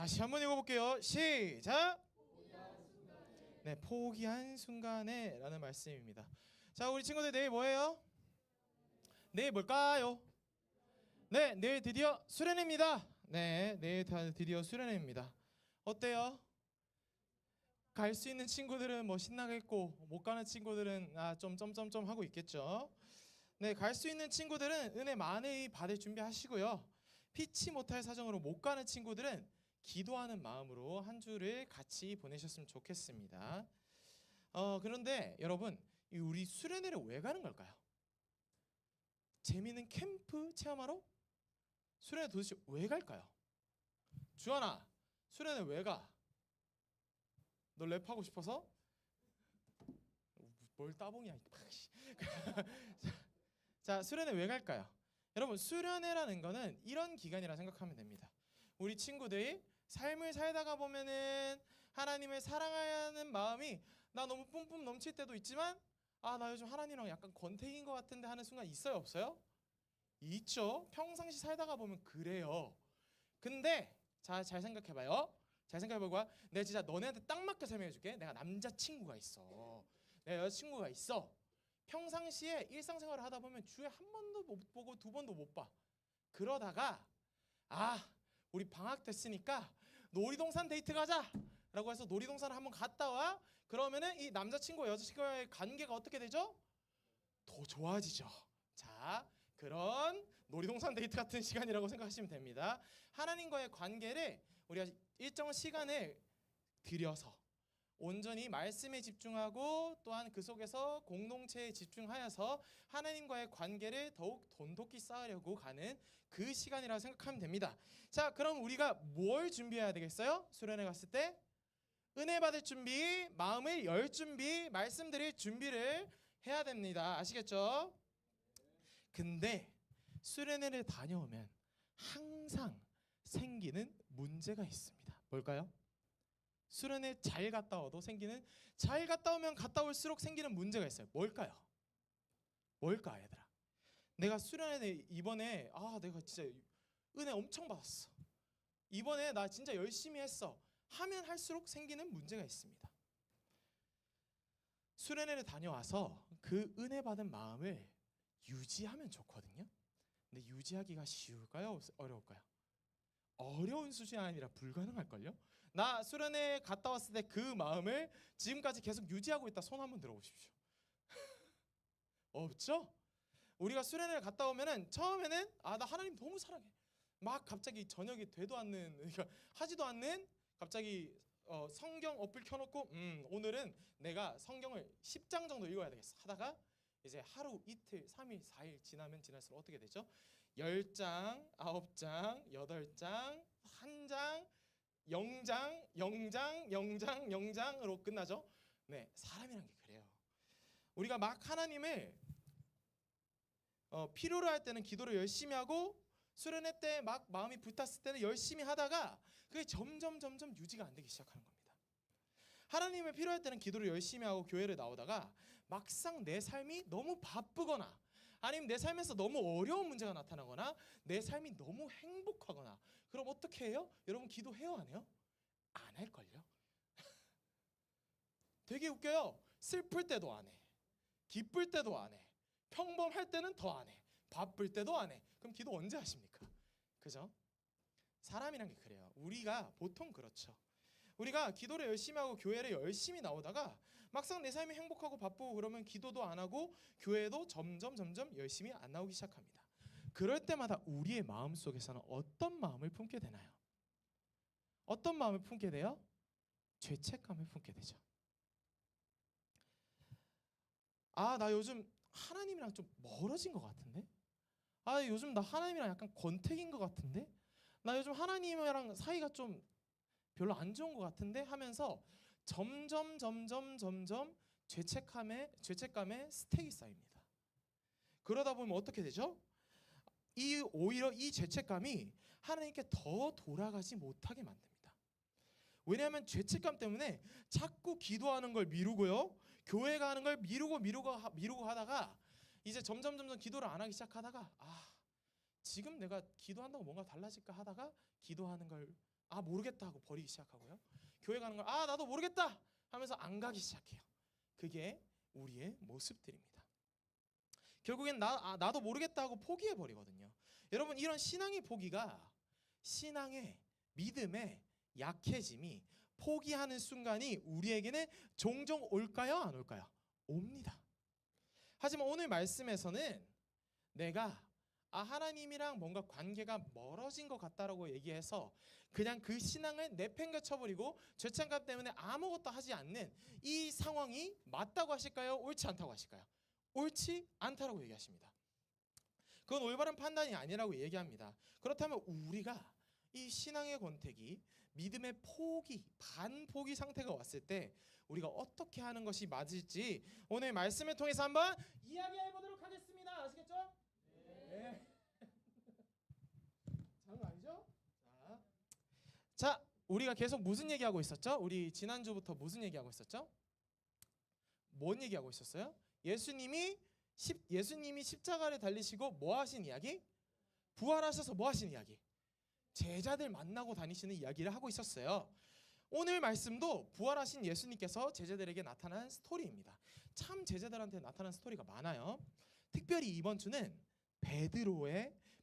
다시 한번 읽어볼게요. 시작. 네, 포기한 순간에 라는 말씀입니다. 자, 우리 친구들 내일 뭐예요? 내일 뭘까요? 네, 내일 드디어 수련회입니다. 네, 내일 드디어 수련회입니다. 어때요? 갈 수 있는 친구들은 뭐 신나겠고 못 가는 친구들은 좀 점점점 하고 있겠죠. 네, 갈 수 있는 친구들은 은혜 많이 받을 준비하시고요. 피치 못할 사정으로 못 가는 친구들은 기도하는 마음으로 한 주를 같이 보내셨으면 좋겠습니다. 그런데 여러분, 우리 수련회를 왜 가는 걸까요? 재미있는 캠프 체험하러? 수련회 도대체 왜 갈까요? 주하나, 수련회 왜 가? 너 랩하고 싶어서? 뭘 따봉이야. 자, 수련회 왜 갈까요? 여러분, 수련회라는 거는 이런 기간이라 생각하면 됩니다. 우리 친구들이 삶을 살다가 보면은 하나님을 사랑하는 마음이 나 너무 뿜뿜 넘칠 때도 있지만 나 요즘 하나님이랑 약간 권태기인 것 같은데 하는 순간 있어요, 없어요? 있죠. 평상시 살다가 보면 그래요. 근데 잘 생각해봐요. 잘 생각해보고 내가 진짜 너네한테 딱 맞게 설명해줄게. 내가 남자친구가 있어. 내 여자친구가 있어. 평상시에 일상생활을 하다 보면 주에 한 번도 못 보고 두 번도 못 봐. 그러다가 우리 방학 됐으니까 놀이동산 데이트 가자 라고 해서 놀이동산을 한번 갔다 와. 그러면은 이 남자친구와 여자친구와의 관계가 어떻게 되죠? 더 좋아지죠. 자, 그런 놀이동산 데이트 같은 시간이라고 생각하시면 됩니다. 하나님과의 관계를 우리가 일정 시간을 들여서 온전히 말씀에 집중하고 또한 그 속에서 공동체에 집중하여서 하나님과의 관계를 더욱 돈독히 쌓으려고 가는 그 시간이라고 생각하면 됩니다. 자, 그럼 우리가 뭘 준비해야 되겠어요? 수련회 갔을 때 은혜 받을 준비, 마음을 열 준비, 말씀드릴 준비를 해야 됩니다. 아시겠죠? 근데 수련회를 다녀오면 항상 생기는 문제가 있습니다. 뭘까요? 수련회 잘 갔다 와도 잘 갔다 오면 갔다 올수록 생기는 문제가 있어요. 뭘까요? 뭘까, 얘들아? 내가 수련회 이번에 내가 진짜 은혜 엄청 받았어. 이번에 나 진짜 열심히 했어. 하면 할수록 생기는 문제가 있습니다. 수련회를 다녀와서 그 은혜 받은 마음을 유지하면 좋거든요. 근데 유지하기가 쉬울까요? 어려울까요? 어려운 수준이 아니라 불가능할걸요? 나 수련회 갔다 왔을 때 그 마음을 지금까지 계속 유지하고 있다. 손 한번 들어보십시오. 없죠? 우리가 수련회를 갔다 오면은 처음에는 나 하나님 너무 사랑해. 막 갑자기 저녁이 되도 않는, 그러니까 하지도 않는 갑자기 성경 어플 켜놓고 오늘은 내가 성경을 10장 정도 읽어야 되겠어 하다가 이제 하루, 이틀, 3일, 4일 지나면 지날수록 어떻게 되죠? 10장, 9장, 8장, 1장, 0장, 0장, 0장, 0장으로 끝나죠? 네, 사람이란 게 그래요. 우리가 막 하나님을 필요로 할 때는 기도를 열심히 하고 수련회 때 막 마음이 불탔을 때는 열심히 하다가 그게 점점 유지가 안 되기 시작하는 겁니다. 하나님을 필요할 때는 기도를 열심히 하고 교회를 나오다가 막상 내 삶이 너무 바쁘거나 아니면 내 삶에서 너무 어려운 문제가 나타나거나 내 삶이 너무 행복하거나 그럼 어떻게 해요? 여러분 기도해요 안 해요? 안 할걸요? 되게 웃겨요. 슬플 때도 안 해. 기쁠 때도 안 해. 평범할 때는 더 안 해. 바쁠 때도 안 해. 그럼 기도 언제 하십니까? 그죠? 사람이란 게 그래요. 우리가 보통 그렇죠. 우리가 기도를 열심히 하고 교회를 열심히 나오다가 막상 내 삶이 행복하고 바쁘고 그러면 기도도 안 하고 교회도 점점 열심히 안 나오기 시작합니다. 그럴 때마다 우리의 마음속에서는 어떤 마음을 품게 되나요? 어떤 마음을 품게 돼요? 죄책감을 품게 되죠. 나 요즘 하나님이랑 좀 멀어진 것 같은데? 요즘 나 하나님이랑 약간 권태기인 것 같은데? 나 요즘 하나님이랑 사이가 좀 별로 안 좋은 것 같은데? 하면서 점점 죄책감에 스택이 쌓입니다. 그러다 보면 어떻게 되죠? 오히려 이 죄책감이 하나님께 더 돌아가지 못하게 만듭니다. 왜냐하면 죄책감 때문에 자꾸 기도하는 걸 미루고요. 교회 가는 걸 미루고 하다가 이제 점점 기도를 안 하기 시작하다가 지금 내가 기도한다고 뭔가 달라질까 하다가 기도하는 걸 아 모르겠다 하고 버리기 시작하고요. 교회 가는 걸 아 나도 모르겠다 하면서 안 가기 시작해요. 그게 우리의 모습들입니다. 결국엔 나도 모르겠다 하고 포기해 버리거든요. 여러분 이런 신앙의 포기가 신앙의 믿음의 약해짐이 포기하는 순간이 우리에게는 종종 올까요? 안 올까요? 옵니다. 하지만 오늘 말씀에서는 내가 하나님이랑 뭔가 관계가 멀어진 것 같다라고 얘기해서 그냥 그 신앙을 내팽개쳐버리고 죄책감 때문에 아무것도 하지 않는 이 상황이 맞다고 하실까요? 옳지 않다고 하실까요? 옳지 않다라고 얘기하십니다. 그건 올바른 판단이 아니라고 얘기합니다. 그렇다면 우리가 이 신앙의 권태기, 믿음의 포기, 반포기 상태가 왔을 때 우리가 어떻게 하는 것이 맞을지 오늘 말씀을 통해서 한번 이야기해 보도록 하겠습니다. 아시겠죠? 네. 장난 아니죠? 자, 우리가 계속 무슨 얘기하고 있었죠? 우리 지난주부터 무슨 얘기하고 있었죠? 뭔 얘기하고 있었어요? 예수님이 십자가를 달리시고 뭐 하신 이야기? 부활하셔서 뭐 하신 이야기? 제자들 만나고 다니시는 이야기를 하고 있었어요. 오늘 말씀도 부활하신 예수님께서 제자들에게 나타난 스토리입니다. 참 제자들한테 나타난 스토리가 많아요. 특별히 이번 주는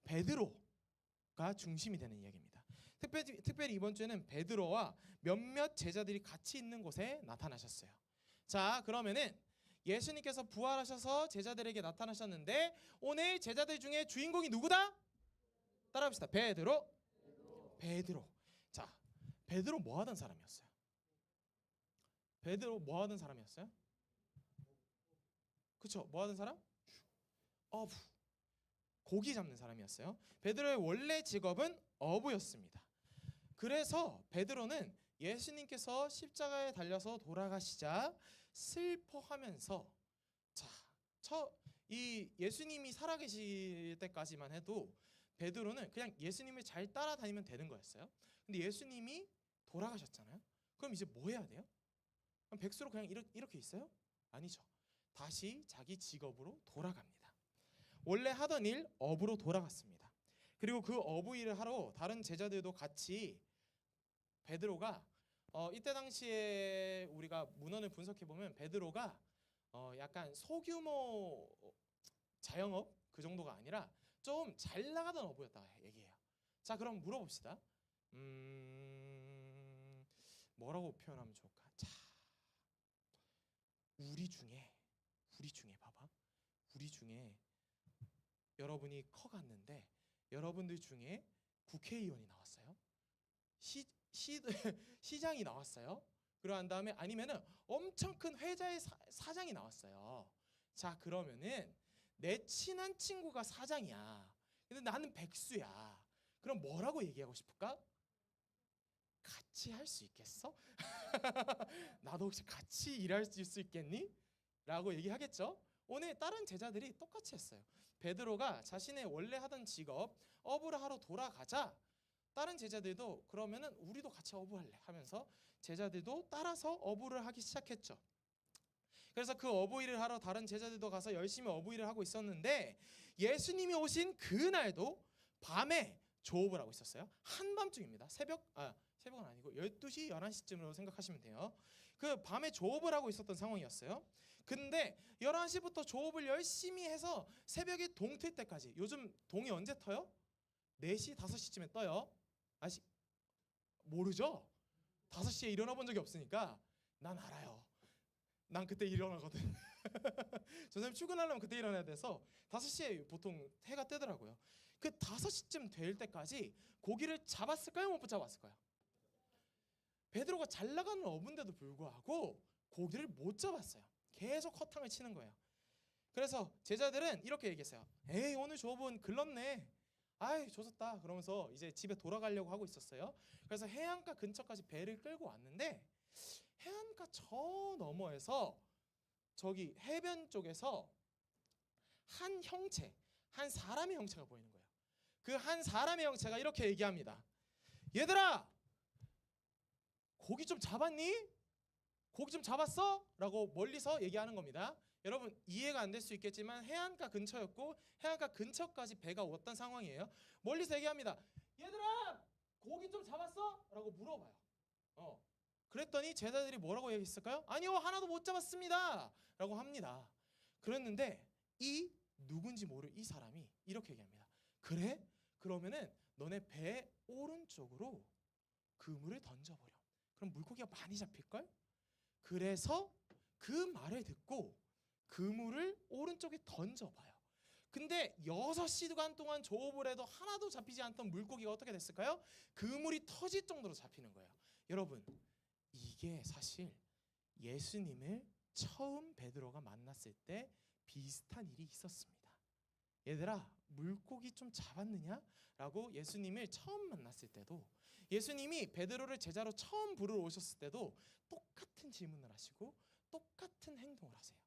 베드로가 중심이 되는 이야기입니다. 특별히 이번 주에는 베드로와 몇몇 제자들이 같이 있는 곳에 나타나셨어요. 자, 그러면은 예수님께서 부활하셔서 제자들에게 나타나셨는데 오늘 제자들 중에 주인공이 누구다? 따라합시다. 베드로. 자, 베드로 뭐 하던 사람이었어요? 베드로 뭐 하던 사람이었어요? 그쵸? 뭐 하던 사람? 어부. 고기 잡는 사람이었어요. 베드로의 원래 직업은 어부였습니다. 그래서 베드로는 예수님께서 십자가에 달려서 돌아가시자 슬퍼하면서 이 예수님이 살아계실 때까지만 해도 베드로는 그냥 예수님을 잘 따라다니면 되는 거였어요. 근데 예수님이 돌아가셨잖아요. 그럼 이제 뭐 해야 돼요? 그럼 백수로 그냥 이렇게 있어요? 아니죠. 다시 자기 직업으로 돌아갑니다. 원래 하던 일 어부로 돌아갔습니다. 그리고 그 어부 일을 하러 다른 제자들도 같이 베드로가 이때 당시에 우리가 문헌을 분석해 보면 베드로가 약간 소규모 자영업 그 정도가 아니라 좀 잘 나가던 어부였다 얘기해요. 자, 그럼 물어봅시다. 뭐라고 표현하면 좋을까? 자, 우리 중에 봐봐. 우리 중에 여러분이 커갔는데 여러분들 중에 국회의원이 나왔어요. 시장이 나왔어요. 그러한 다음에 아니면은 엄청 큰 회사의 사장이 나왔어요. 자, 그러면은 내 친한 친구가 사장이야. 근데 나는 백수야. 그럼 뭐라고 얘기하고 싶을까? 같이 할 수 있겠어? 나도 혹시 같이 일할 수 있겠니? 라고 얘기하겠죠. 오늘 다른 제자들이 똑같이 했어요. 베드로가 자신의 원래 하던 직업 어부를 하러 돌아가자 다른 제자들도 그러면은 우리도 같이 어부할래 하면서 제자들도 따라서 어부를 하기 시작했죠. 그래서 그 어부 일을 하러 다른 제자들도 가서 열심히 어부 일을 하고 있었는데 예수님이 오신 그날도 밤에 조업을 하고 있었어요. 한밤중입니다. 새벽은 아니고 12시, 11시쯤으로 생각하시면 돼요. 그 밤에 조업을 하고 있었던 상황이었어요. 근데 11시부터 조업을 열심히 해서 새벽에 동 틀 때까지, 요즘 동이 언제 터요? 4시, 5시쯤에 떠요. 모르죠? 5시에 일어나 본 적이 없으니까 난 알아요. 난 그때 일어나거든. 선생님 출근하려면 그때 일어나야 돼서 5시에 보통 해가 뜨더라고요. 그 5시쯤 될 때까지 고기를 잡았을까요? 못 잡았을까요? 베드로가 잘 나가는 어부인데도 불구하고 고기를 못 잡았어요. 계속 허탕을 치는 거예요. 그래서 제자들은 이렇게 얘기했어요. 에이, 오늘 조업은 글렀네. 아이, 조졌다. 그러면서 이제 집에 돌아가려고 하고 있었어요. 그래서 해안가 근처까지 배를 끌고 왔는데 해안가 저 너머에서 저기 해변 쪽에서 한 형체, 한 사람의 형체가 보이는 거예요. 그 한 사람의 형체가 이렇게 얘기합니다. 얘들아, 고기 좀 잡았니? 고기 좀 잡았어? 라고 멀리서 얘기하는 겁니다. 여러분 이해가 안 될 수 있겠지만 해안가 근처였고 해안가 근처까지 배가 왔던 상황이에요. 멀리서 얘기합니다. 얘들아, 고기 좀 잡았어? 라고 물어봐요. 그랬더니 제자들이 뭐라고 얘기했을까요? 아니요, 하나도 못 잡았습니다 라고 합니다. 그랬는데 이 누군지 모를 이 사람이 이렇게 얘기합니다. 그래? 그러면은 너네 배 오른쪽으로 그물을 던져버려. 그럼 물고기가 많이 잡힐걸? 그래서 그 말을 듣고 그물을 오른쪽에 던져봐요. 근데 6시간 동안 조업을 해도 하나도 잡히지 않던 물고기가 어떻게 됐을까요? 그물이 터질 정도로 잡히는 거예요. 여러분, 이게 사실 예수님을 처음 베드로가 만났을 때 비슷한 일이 있었습니다. 얘들아, 물고기 좀 잡았느냐? 라고 예수님을 처음 만났을 때도, 예수님이 베드로를 제자로 처음 부르러 오셨을 때도 똑같은 질문을 하시고 똑같은 행동을 하세요.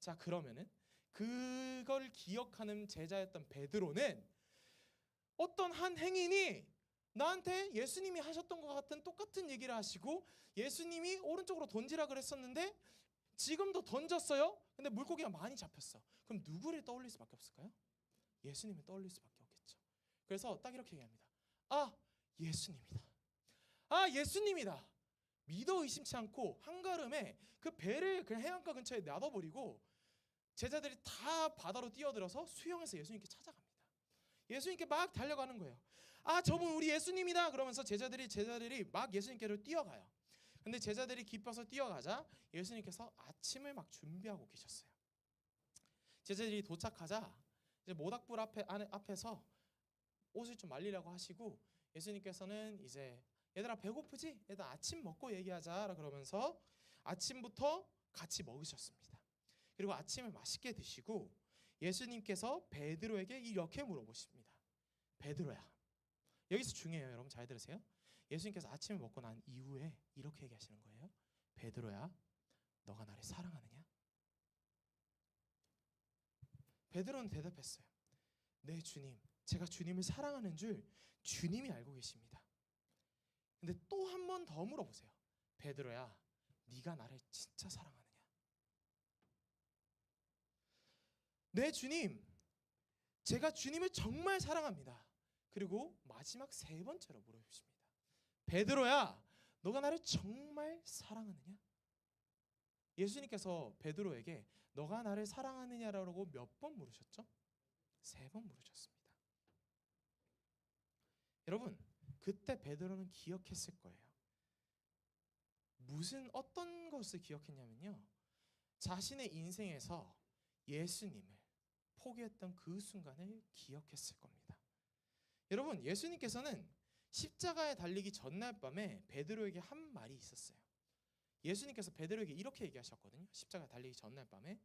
자, 그러면은 그걸 기억하는 제자였던 베드로는 어떤 한 행인이 나한테 예수님이 하셨던 것 같은 똑같은 얘기를 하시고 예수님이 오른쪽으로 던지라 그랬었는데 지금도 던졌어요. 근데 물고기가 많이 잡혔어. 그럼 누구를 떠올릴 수밖에 없을까요? 예수님을 떠올릴 수밖에 없겠죠. 그래서 딱 이렇게 얘기합니다. 아, 예수님이다. 아, 예수님이다. 믿어 의심치 않고 한가름에 그 배를 그냥 해안가 근처에 놔둬버리고 제자들이 다 바다로 뛰어들어서 수영해서 예수님께 찾아갑니다. 예수님께 막 달려가는 거예요. 아, 저분 우리 예수님이다. 그러면서 제자들이 막 예수님께로 뛰어가요. 근데 제자들이 기뻐서 뛰어가자 예수님께서 아침을 막 준비하고 계셨어요. 제자들이 도착하자 이제 모닥불 앞에서 옷을 좀 말리라고 하시고 예수님께서는 이제 얘들아 배고프지? 얘들 아침 먹고 얘기하자 그러면서 아침부터 같이 먹으셨습니다. 그리고 아침을 맛있게 드시고 예수님께서 베드로에게 이렇게 물어보십니다. 베드로야, 여기서 중요해요. 여러분 잘 들으세요. 예수님께서 아침을 먹고 난 이후에 이렇게 얘기하시는 거예요. 베드로야, 너가 나를 사랑하느냐? 베드로는 대답했어요. 네 주님, 제가 주님을 사랑하는 줄 주님이 알고 계십니다. 근데 또 한 번 더 물어보세요. 베드로야, 네가 나를 진짜 사랑하느냐? 네 주님, 제가 주님을 정말 사랑합니다. 그리고 마지막 3번째로 물어보십니다. 베드로야, 너가 나를 정말 사랑하느냐? 예수님께서 베드로에게 너가 나를 사랑하느냐라고 몇 번 물으셨죠? 3번 물으셨습니다. 여러분, 그때 베드로는 기억했을 거예요. 어떤 것을 기억했냐면요, 자신의 인생에서 예수님을 포기했던 그 순간을 기억했을 겁니다. 여러분, 예수님께서는 십자가에 달리기 전날 밤에 베드로에게 한 말이 있었어요. 예수님께서 베드로에게 이렇게 얘기하셨거든요. 십자가에 달리기 전날 밤에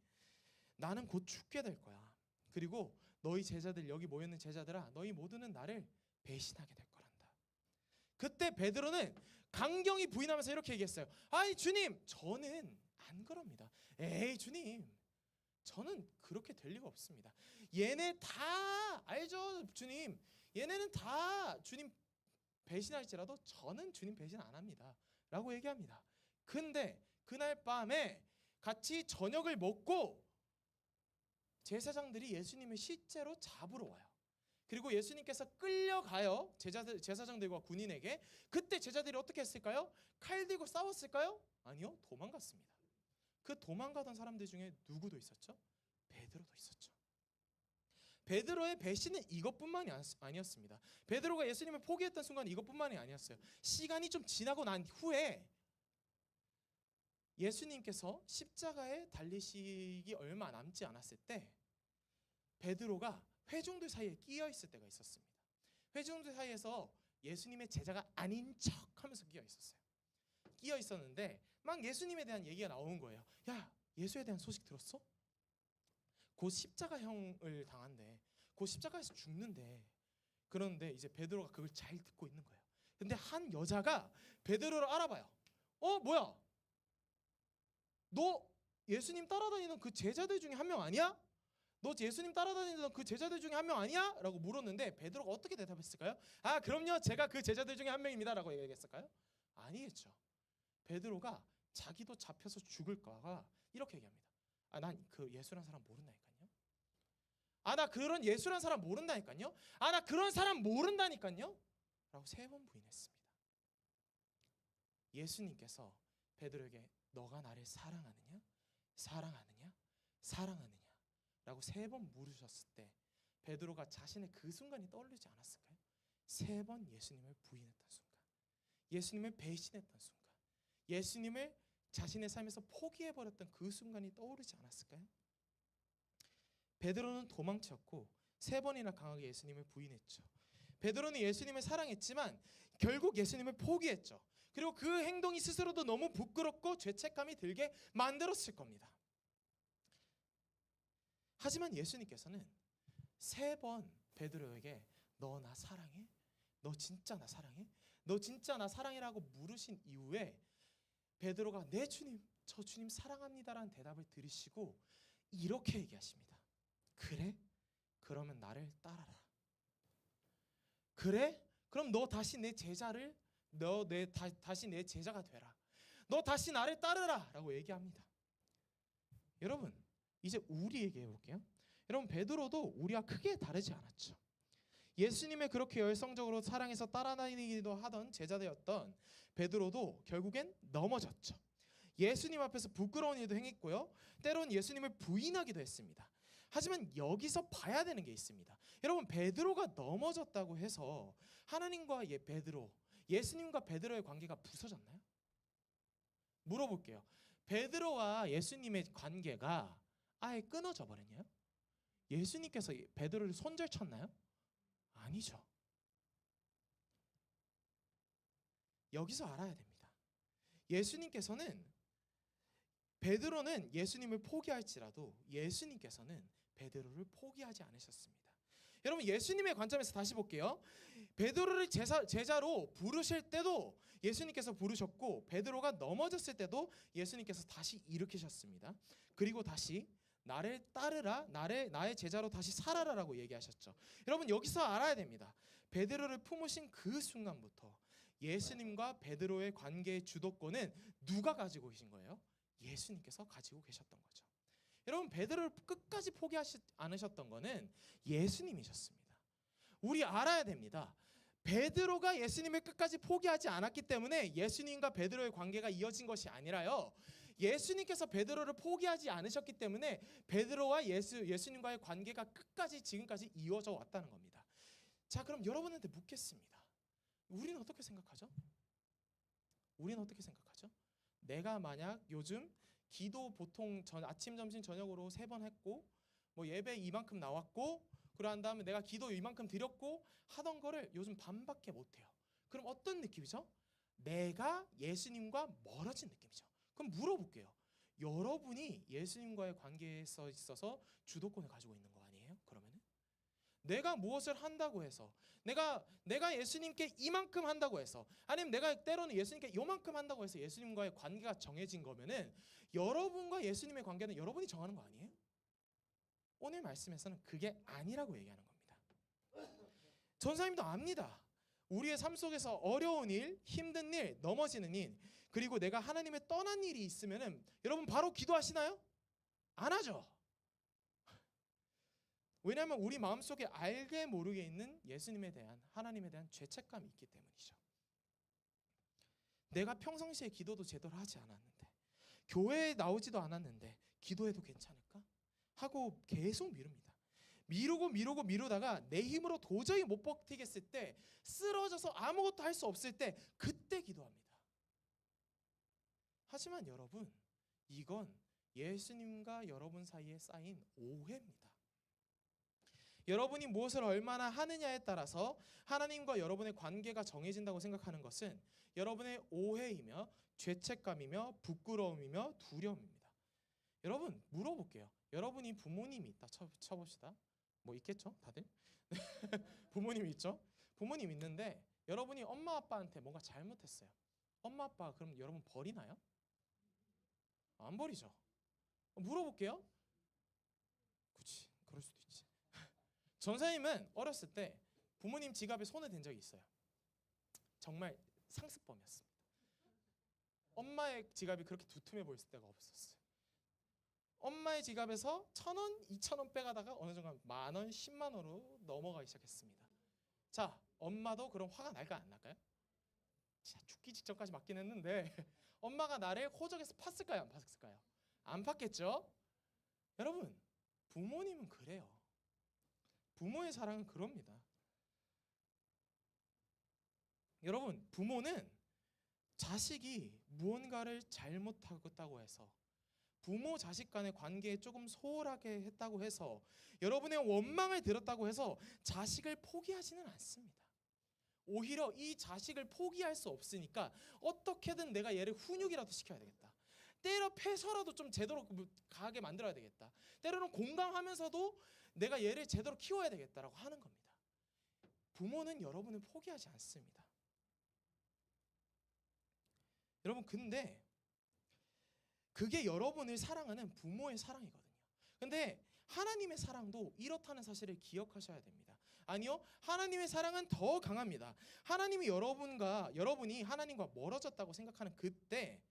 나는 곧 죽게 될 거야. 그리고 너희 제자들, 여기 모여있는 제자들아, 너희 모두는 나를 배신하게 될 거란다. 그때 베드로는 강경히 부인하면서 이렇게 얘기했어요. 아니 주님, 저는 안 그럽니다. 에이 주님, 저는 그렇게 될 리가 없습니다. 얘네 다 알죠 주님. 얘네는 다 주님 배신할지라도 저는 주님 배신 안 합니다 라고 얘기합니다. 근데 그날 밤에 같이 저녁을 먹고 제사장들이 예수님을 실제로 잡으러 와요. 그리고 예수님께서 끌려가요. 제사장들과 군인에게. 그때 제자들이 어떻게 했을까요? 칼 들고 싸웠을까요? 아니요, 도망갔습니다. 그 도망가던 사람들 중에 누구도 있었죠? 베드로도 있었죠. 베드로의 배신은 이것뿐만이 아니었습니다. 베드로가 예수님을 포기했던 순간 이것뿐만이 아니었어요. 시간이 좀 지나고 난 후에 예수님께서 십자가에 달리시기 얼마 남지 않았을 때 베드로가 회중들 사이에 끼어 있을 때가 있었습니다. 회중들 사이에서 예수님의 제자가 아닌 척하면서 끼어 있었어요. 끼어 있었는데 막 예수님에 대한 얘기가 나온 거예요. 야, 예수에 대한 소식 들었어? 곧 십자가형을 당한대. 곧 십자가에서 죽는데. 그런데 이제 베드로가 그걸 잘 듣고 있는 거예요. 근데 한 여자가 베드로를 알아봐요. 뭐야? 너 예수님 따라다니는 그 제자들 중에 한 명 아니야? 너 예수님 따라다니던 그 제자들 중에 한 명 아니야? 라고 물었는데 베드로가 어떻게 대답했을까요? 아, 그럼요, 제가 그 제자들 중에 한 명입니다 라고 얘기했을까요? 아니겠죠. 베드로가 자기도 잡혀서 죽을까봐 이렇게 얘기합니다. 아, 난 그 예수란 사람 모른다니까요. 아, 나 그런 예수란 사람 모른다니까요. 아, 나 그런 사람 모른다니까요. 라고 3번 부인했습니다. 예수님께서 베드로에게 너가 나를 사랑하느냐? 사랑하느냐? 사랑하느냐? 라고 3번 물으셨을 때 베드로가 자신의 그 순간이 떠오르지 않았을까요? 3번 예수님을 부인했던 순간, 예수님을 배신했던 순간, 예수님을 자신의 삶에서 포기해버렸던 그 순간이 떠오르지 않았을까요? 베드로는 도망쳤고 3번이나 강하게 예수님을 부인했죠. 베드로는 예수님을 사랑했지만 결국 예수님을 포기했죠. 그리고 그 행동이 스스로도 너무 부끄럽고 죄책감이 들게 만들었을 겁니다. 하지만 예수님께서는 3번 베드로에게 너 나 사랑해? 너 진짜 나 사랑해? 너 진짜 나 사랑해라고 물으신 이후에 베드로가 네 주님, 저 주님 사랑합니다라는 대답을 들으시고 이렇게 얘기하십니다. 그래? 그러면 나를 따라라. 그래? 그럼 너 다시 내 제자를 다시 내 제자가 되라. 너 다시 나를 따르라 라고 얘기합니다. 여러분 이제 우리 얘기해 볼게요. 여러분 베드로도 우리와 크게 다르지 않았죠. 예수님을 그렇게 열성적으로 사랑해서 따라다니기도 하던 제자되었던 베드로도 결국엔 넘어졌죠. 예수님 앞에서 부끄러운 일도 행했고요. 때론 예수님을 부인하기도 했습니다. 하지만 여기서 봐야 되는 게 있습니다. 여러분 베드로가 넘어졌다고 해서 하나님과 예수님과 베드로의 관계가 부서졌나요? 물어볼게요. 베드로와 예수님의 관계가 아예 끊어져 버렸나요? 예수님께서 베드로를 손절쳤나요? 아니죠. 여기서 알아야 됩니다. 예수님께서는 베드로는 예수님을 포기할지라도 예수님께서는 베드로를 포기하지 않으셨습니다. 여러분 예수님의 관점에서 다시 볼게요. 베드로를 제자로 부르실 때도 예수님께서 부르셨고 베드로가 넘어졌을 때도 예수님께서 다시 일으키셨습니다. 그리고 다시 나를 따르라, 나의 제자로 다시 살아라라고 얘기하셨죠. 여러분 여기서 알아야 됩니다. 베드로를 품으신 그 순간부터 예수님과 베드로의 관계의 주도권은 누가 가지고 계신 거예요? 예수님께서 가지고 계셨던 거죠. 여러분 베드로를 끝까지 포기하지 않으셨던 거는 예수님이셨습니다. 우리 알아야 됩니다. 베드로가 예수님을 끝까지 포기하지 않았기 때문에 예수님과 베드로의 관계가 이어진 것이 아니라요. 예수님께서 베드로를 포기하지 않으셨기 때문에 베드로와 예수님과의 관계가 끝까지 지금까지 이어져 왔다는 겁니다. 자, 그럼 여러분한테 묻겠습니다. 우리는 어떻게 생각하죠? 내가 만약 요즘 기도 보통 아침, 점심, 저녁으로 3번 했고 뭐 예배 이만큼 나왔고 그러한 다음에 내가 기도 이만큼 드렸고 하던 거를 요즘 반밖에 못해요. 그럼 어떤 느낌이죠? 내가 예수님과 멀어진 느낌이죠. 그럼 물어볼게요. 여러분이 예수님과의 관계에 있어서 주도권을 가지고 있는 거 아니에요? 그러면은 내가 무엇을 한다고 해서 내가 예수님께 이만큼 한다고 해서 아니면 내가 때로는 예수님께 요만큼 한다고 해서 예수님과의 관계가 정해진 거면은 여러분과 예수님의 관계는 여러분이 정하는 거 아니에요? 오늘 말씀에서는 그게 아니라고 얘기하는 겁니다. 전사님도 압니다. 우리의 삶 속에서 어려운 일, 힘든 일, 넘어지는 일, 그리고 내가 하나님을 떠난 일이 있으면은 여러분 바로 기도하시나요? 안 하죠. 왜냐하면 우리 마음속에 알게 모르게 있는 예수님에 대한 하나님에 대한 죄책감이 있기 때문이죠. 내가 평상시에 기도도 제대로 하지 않았는데 교회에 나오지도 않았는데 기도해도 괜찮을까? 하고 계속 미룹니다. 미루다가 내 힘으로 도저히 못 버티겠을 때 쓰러져서 아무것도 할 수 없을 때 그때 기도합니다. 하지만 여러분 이건 예수님과 여러분 사이에 쌓인 오해입니다. 여러분이 무엇을 얼마나 하느냐에 따라서 하나님과 여러분의 관계가 정해진다고 생각하는 것은 여러분의 오해이며 죄책감이며 부끄러움이며 두려움입니다. 여러분 물어볼게요. 여러분이 부모님이 있다 쳐봅시다. 뭐 있겠죠 다들? 부모님이 있죠? 부모님 있는데 여러분이 엄마 아빠한테 뭔가 잘못했어요. 엄마 아빠 그럼 여러분 버리나요? 안 버리죠. 물어볼게요. 그치 그럴 수도 있지. 전사님은 어렸을 때 부모님 지갑에 손을 댄 적이 있어요. 정말 상습범이었습니다. 엄마의 지갑이 그렇게 두툼해 보였을 때가 없었어요. 엄마의 지갑에서 1,000원, 2,000원 빼가다가 어느 순간 10,000원, 10만 원으로 넘어가기 시작했습니다. 자, 엄마도 그럼 화가 날까 안 날까요? 진짜 죽기 직전까지 맞긴 했는데 엄마가 나를 호적에서 팠을까요? 안 팠을까요? 안 팠겠죠? 여러분, 부모님은 그래요. 부모의 사랑은 그럽니다. 여러분, 부모는 자식이 무언가를 잘못하고 해서 부모 자식 간의 관계에 조금 소홀하게 했다고 해서 여러분의 원망을 들었다고 해서 자식을 포기하지는 않습니다. 오히려 이 자식을 포기할 수 없으니까 어떻게든 내가 얘를 훈육이라도 시켜야 되겠다. 때려 패서라도 좀 제대로 가게 만들어야 되겠다. 때로는 공감하면서도 내가 얘를 제대로 키워야 되겠다라고 하는 겁니다. 부모는 여러분을 포기하지 않습니다. 여러분, 근데 그게 여러분을 사랑하는 부모의 사랑이거든요. 근데 하나님의 사랑도 이렇다는 사실을 기억하셔야 됩니다. 아니요, 하나님의 사랑은 더 강합니다. 하나님이 여러분이 하나님과 멀어졌다고 생각하는 그때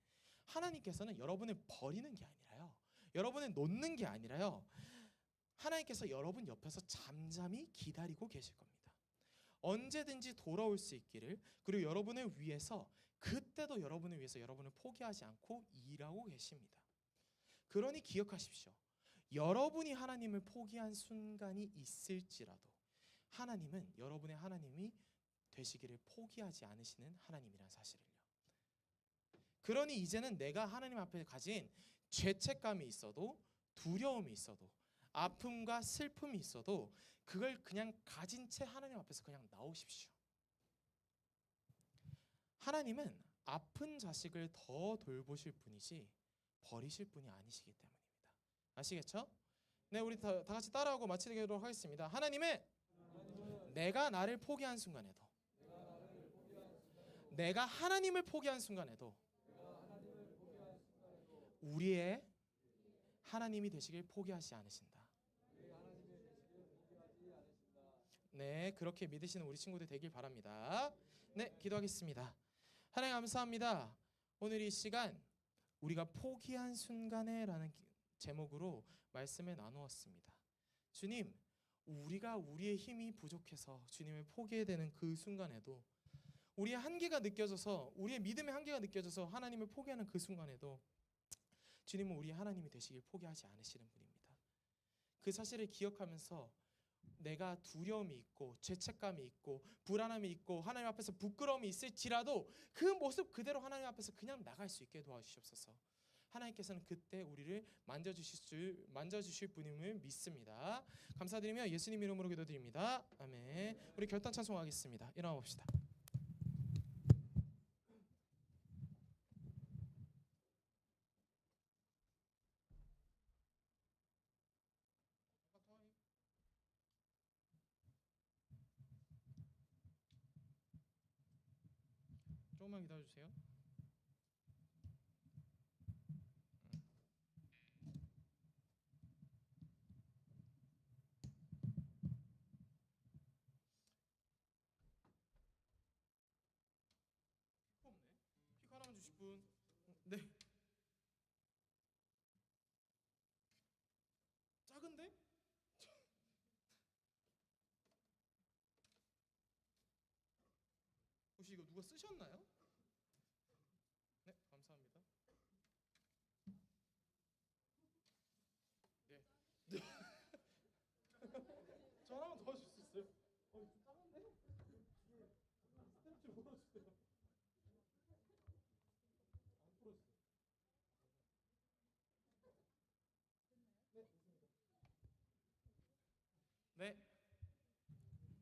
하나님께서는 여러분을 버리는 게 아니라요, 여러분을 놓는 게 아니라요, 하나님께서 여러분 옆에서 잠잠히 기다리고 계실 겁니다. 언제든지 돌아올 수 있기를, 그리고 여러분을 위해서 그때도 여러분을 위해서 여러분을 포기하지 않고 일하고 계십니다. 그러니 기억하십시오. 여러분이 하나님을 포기한 순간이 있을지라도 하나님은 여러분의 하나님이 되시기를 포기하지 않으시는 하나님이란 사실을요. 그러니 이제는 내가 하나님 앞에 가진 죄책감이 있어도, 두려움이 있어도, 아픔과 슬픔이 있어도 그걸 그냥 가진 채 하나님 앞에서 그냥 나오십시오. 하나님은 아픈 자식을 더 돌보실 분이지 버리실 분이 아니시기 때문입니다. 아시겠죠? 네, 우리 다 같이 따라하고 마치도록 하겠습니다. 하나님은 내가 나를 포기한 순간에도, 내가 하나님을 포기한 순간에도 우리의 하나님이 되시길 포기하지 않으신다. 네, 그렇게 믿으시는 우리 친구들 되길 바랍니다. 네, 기도하겠습니다. 하나님 감사합니다. 오늘 이 시간 우리가 포기한 순간에 라는 제목으로 말씀을 나누었습니다. 주님, 우리가 우리의 힘이 부족해서 주님을 포기해야 되는 그 순간에도, 우리의 한계가 느껴져서, 우리의 믿음의 한계가 느껴져서 하나님을 포기하는 그 순간에도 주님은 우리 하나님이 되시길 포기하지 않으시는 분입니다. 그 사실을 기억하면서 내가 두려움이 있고 죄책감이 있고 불안함이 있고 하나님 앞에서 부끄러움이 있을지라도 그 모습 그대로 하나님 앞에서 그냥 나갈 수 있게 도와주시옵소서. 하나님께서는 그때 우리를 만져주실 분임을 믿습니다. 감사드리며 예수님 이름으로 기도드립니다. 아멘. 우리 결단 찬송하겠습니다. 일어나 봅시다. 조금만 기다려주세요. 피크 하나만 주실 분? 네. 작은데? 혹시 이거 누가 쓰셨나요? 네, 감사합니다. 네. 저 하나만 도와줄 수 있어요? 좀 작은데? 스텝 좀 풀어주세요. 안 풀어주세요. 네, 됐습니다. 네.